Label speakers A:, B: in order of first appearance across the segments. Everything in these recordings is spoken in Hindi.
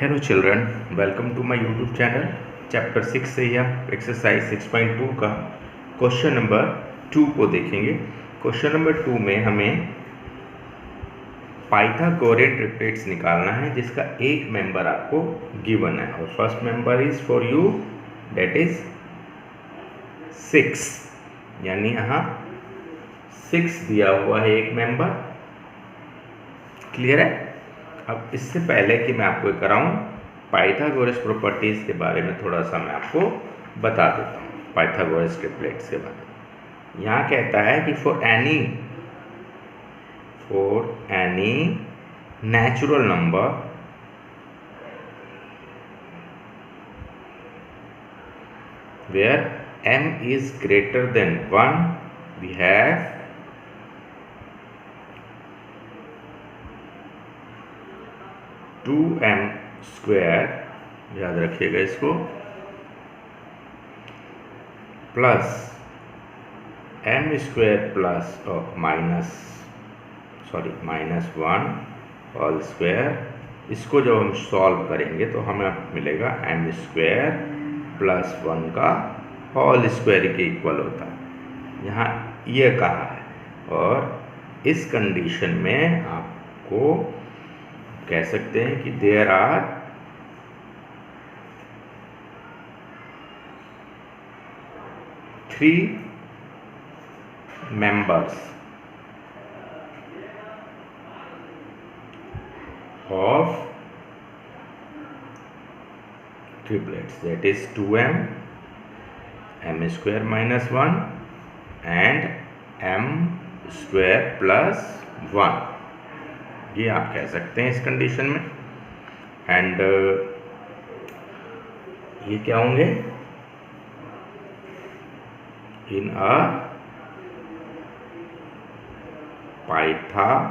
A: Hello children, welcome to my YouTube channel. Chapter 6 से ही हम एक्सरसाइज 6.2 का क्वेश्चन नंबर 2 को देखेंगे। क्वेश्चन नंबर 2 में हमें पाइथागोरियन ट्रिपलेट्स निकालना है जिसका एक मेंबर आपको गिवन है और first member is for you, that is 6, यानी यहाँ 6 दिया हुआ है एक मेंबर। क्लियर है? अब इससे पहले कि मैं आपको कराऊं पाइथागोरस प्रॉपर्टीज के बारे में थोड़ा सा मैं आपको बता देता हूँ पाइथागोरस ट्रिपलेट्स के बारे में। यहाँ कहता है कि for any natural number where m is greater than 1 we have two M square, याद रखिएगा इसको, plus M square plus minus 1 whole square. इसको जब हम सॉल्व करेंगे तो हमें मिलेगा एम स्क्वायर प्लस 1 का होल स्क्वायर के इक्वल होता है, यहाँ ये कहा है। और इस कंडीशन में आपको कह सकते हैं कि there are three members of triplets, that is 2m, m square minus 1 and m square plus 1, ये आप कह सकते हैं इस कंडीशन में। एंड ये क्या होंगे? इन अ पाइथागोरियन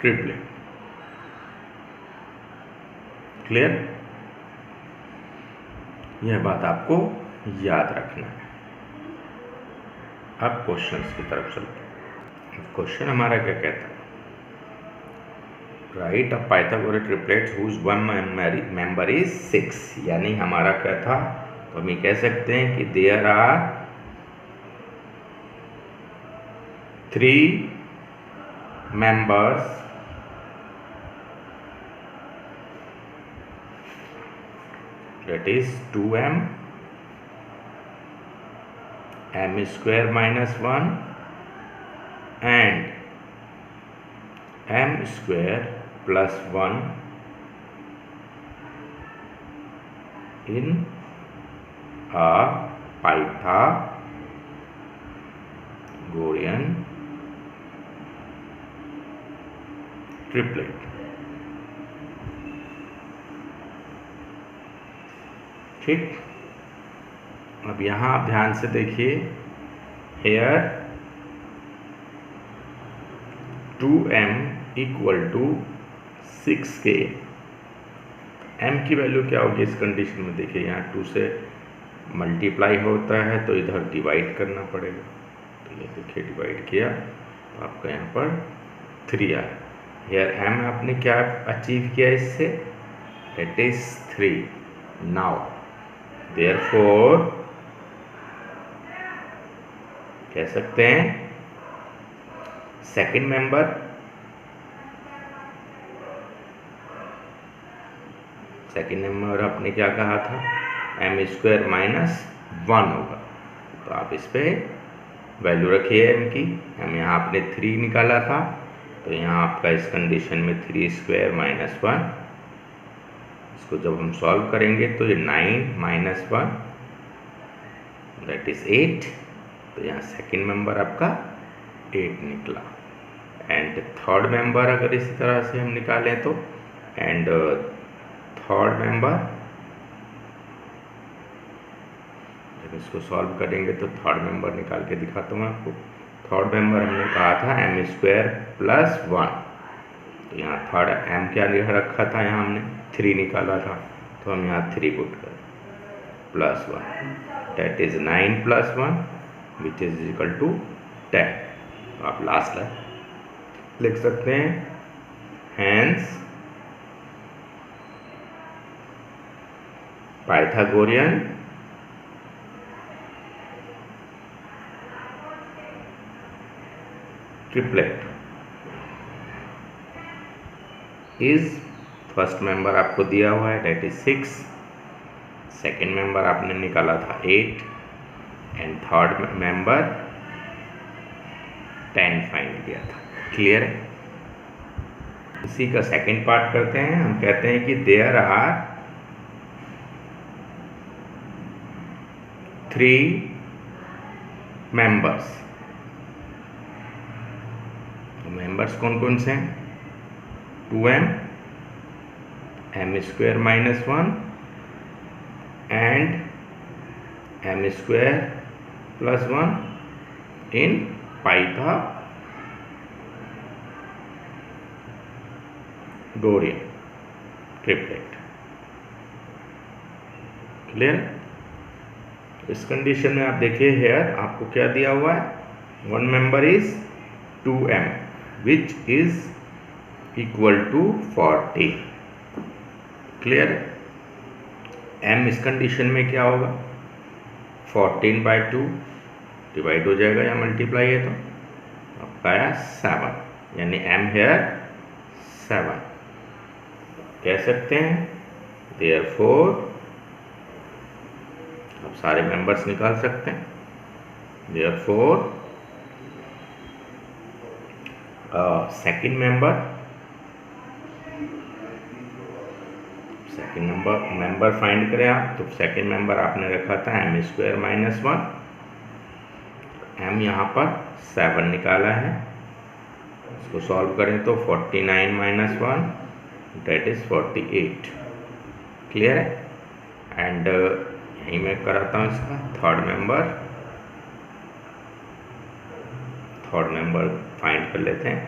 A: ट्रिपलेट। क्लियर? यह बात आपको याद रखना है। अब क्वेश्चंस की तरफ चलते हैं। क्वेश्चन हमारा क्या कहता है? Write a Pythagoras triplets whose one member is 6, यानी हमारा क्या था, तो हम ये कह सकते हैं कि there are 3 members that is 2m, m square minus 1 and m square plus 1 in a Pythagorean triplet। ठीक, अब यहाँ आप ध्यान से देखिए, here 2m equal to 6k, m की वैल्यू क्या होगी इस कंडीशन में? देखिए यहाँ 2 से मल्टीप्लाई होता है तो इधर डिवाइड करना पड़ेगा, तो ये देखिए डिवाइड किया तो आपका यहाँ पर 3 आया। हेयर m आपने क्या अचीव किया इससे? That is 3। नाउ देयरफॉर कह सकते हैं सेकंड मेंबर आपने क्या कहा था? एम स्क्वायर माइनस 1 होगा, तो आप इस पे वैल्यू रखिए एम की। हम यहाँ आपने 3 निकाला था, तो यहाँ आपका इस कंडीशन में 3 स्क्वायर माइनस 1, इसको जब हम सॉल्व करेंगे तो ये 9 माइनस 1 दैट इज 8, तो यहाँ सेकंड मेंबर आपका 8 निकला। एंड थर्ड मेंबर अगर इसी तरह से हम निकालें तो, एंड थर्ड मेंबर जब इसको सॉल्व करेंगे तो थर्ड मेंबर निकाल के दिखाता हूँ आपको। थर्ड मेंबर हमने कहा था एम स्क्वायर प्लस 1, तो यहाँ थर्ड m क्या रखा था, यहाँ हमने 3 निकाला था, तो हम यहाँ 3 पुट करें plus 1, that is 9 plus 1 which is equal to 10। तो आप लास्ट लिख सकते हैं hence Pythagorean triplet is first member आपको दिया हुआ है डेट इज 6, सेकेंड मेंबर आपने निकाला था 8 एंड थर्ड मेंबर 10 फाइंड किया था। क्लियर है? इसी का सेकेंड पार्ट करते हैं। हम कहते हैं कि देयर आर 3 मेंबर्स। तो मेंबर्स कौन कौन से हैं? 2m, m² - 1 and m² + 1 in Pythagorean triplet। Clear? इस कंडीशन में आप देखिए हेयर आपको क्या दिया हुआ है, one member is 2m which is equal to 40। Clear? m इस कंडीशन में क्या होगा, 14/2 डिवाइड हो जाएगा या मल्टीप्लाई है तो आपका आया 7, यानी m हेयर 7 कह सकते हैं। देयरफॉर आप सारे मेंबर्स निकाल सकते हैं। देयरफॉर सेकंड मेंबर फाइंड करें आप, तो सेकंड मेंबर आपने रखा था m² - 1, m यहाँ पर 7 निकाला है, इसको सॉल्व करें तो 49 - 1 डेट इज 48। क्लियर है? एंड यहीं मैं कराता हूँ इसका थर्ड मेंबर फाइंड कर लेते हैं।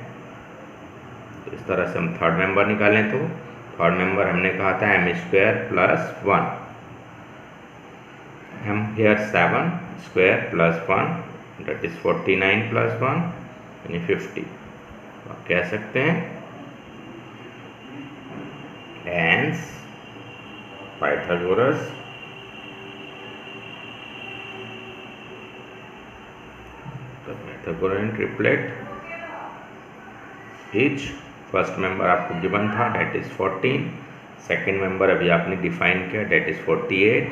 A: तो इस तरह से हम थर्ड मेंबर निकालें तो थर्ड मेंबर हमने कहा था m² + 1, m here 7² + 1 that is 49 + 1 यानी 50। तो आप कह सकते हैं hence Pythagoras Pythagorean triplet is first member आपको गिवन था डेट इज 14, सेकेंड मेंबर अभी आपने डिफाइन किया that is 48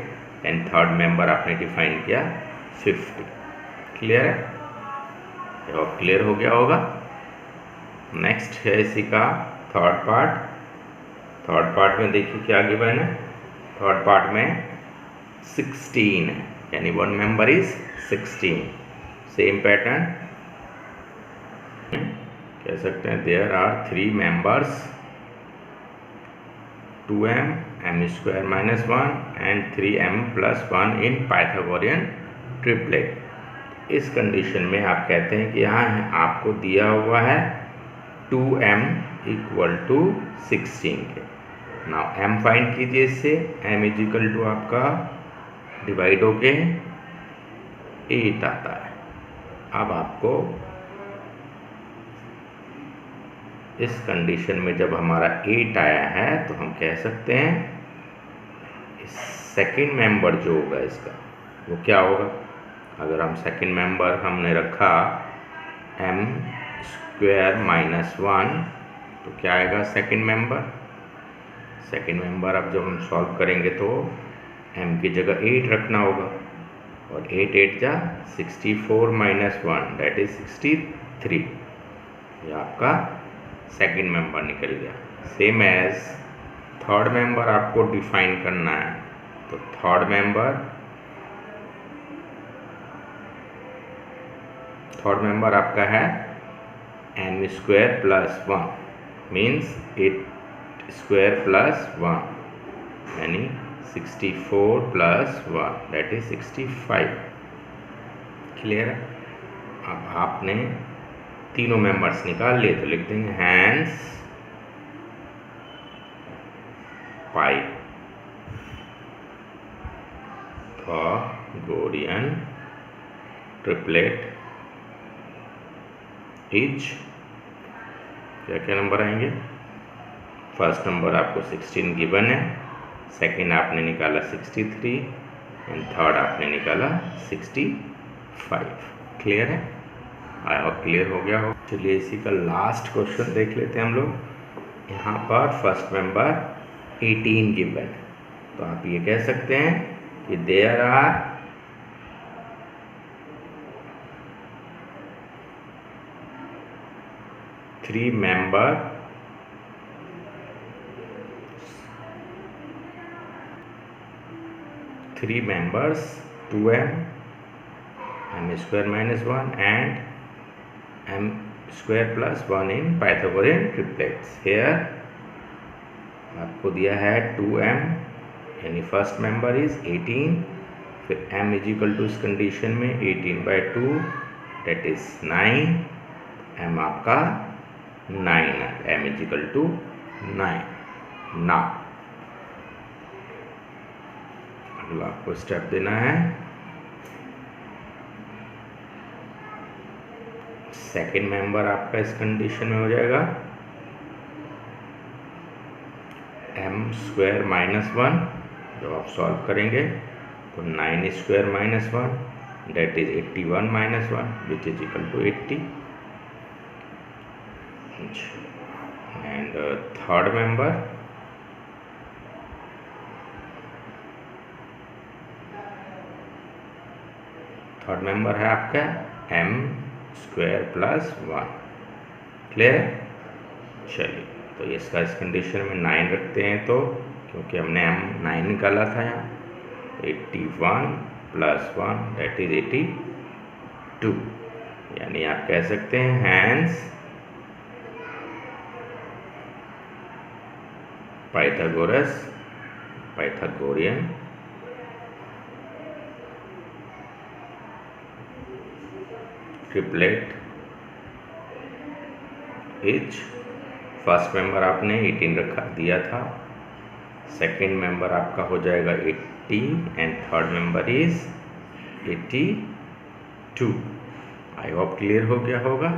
A: and third member आपने डिफाइन किया 50। क्लियर है? और क्लियर हो गया होगा। नेक्स्ट है इसी का थर्ड पार्ट में देखिए क्या गिवन है। थर्ड पार्ट में 16 है, यानी one member is 16। Same pattern कह सकते हैं there are 3 members 2m, m² - 1 and 3m + 1 in Pythagorean triplet. इस कंडीशन में आप कहते हैं कि यहाँ आपको दिया हुआ है 2m = 16 के। नाउ m फाइंड कीजिए इससे, m = आपका डिवाइड होके 8 आता है। अब आपको इस कंडीशन में जब हमारा 8 आया है तो हम कह सकते हैं सेकंड मेंबर जो होगा इसका वो क्या होगा। अगर हम सेकंड मेंबर हमने रखा m² - 1 तो क्या आएगा सेकंड मेंबर। अब जब हम सॉल्व करेंगे तो m की जगह 8 रखना होगा और 8 8 जा 64 - 1 डेट इज 63। ये आपका सेकंड मेंबर निकल गया। सेम एज थर्ड मेंबर आपको डिफाइन करना है, तो थर्ड मेंबर आपका है m² + 1 मीन्स 8² + 1 यानी 64 + 1 दैट इज 65। क्लियर है? अब आपने तीनों मेंबर्स निकाल लिए तो लिख देंगे हैंस Pythagorean triplet इज क्या क्या नंबर आएंगे? फर्स्ट नंबर आपको 16 गिवन है, सेकंड आपने निकाला 63 एंड थर्ड आपने निकाला 65। क्लियर है? आई होप क्लियर हो गया हो। चलिए इसी का लास्ट क्वेश्चन देख लेते हैं हम लोग। यहाँ पर फर्स्ट मेंबर 18 गिवन है, तो आप ये कह सकते हैं कि there are three members 2m, m square minus 1 and m square plus 1 in Pythagorean triplets। here आपको दिया है 2m, यानी फर्स्ट मेंबर इज 18, फिर m इज इक्वल टू इस कंडीशन में 18/2 डेट इज 9, m आपका 9 है, m इज इक्वल टू 9। ना अगला आपको स्टेप देना है, सेकेंड मेंबर आपका इस कंडीशन में हो जाएगा m स्क्वायर माइनस 1, जब आप सॉल्व करेंगे तो 9 square minus 1 that is 81 minus 1 which is equal to 80। And third member है आपका m स्क्वायर प्लस 1। क्लियर है? चलिए तो इसका इस कंडीशन में 9 रखते हैं, तो क्योंकि हमने m 9 निकाला था यहाँ, 81 प्लस 1 डेट इज 82, यानी आप कह सकते हैं hence Pythagorean triplet is, first member आपने 18 रखा दिया था, सेकंड मेंबर आपका हो जाएगा 80 and third member is 82। I hope clear हो गया होगा।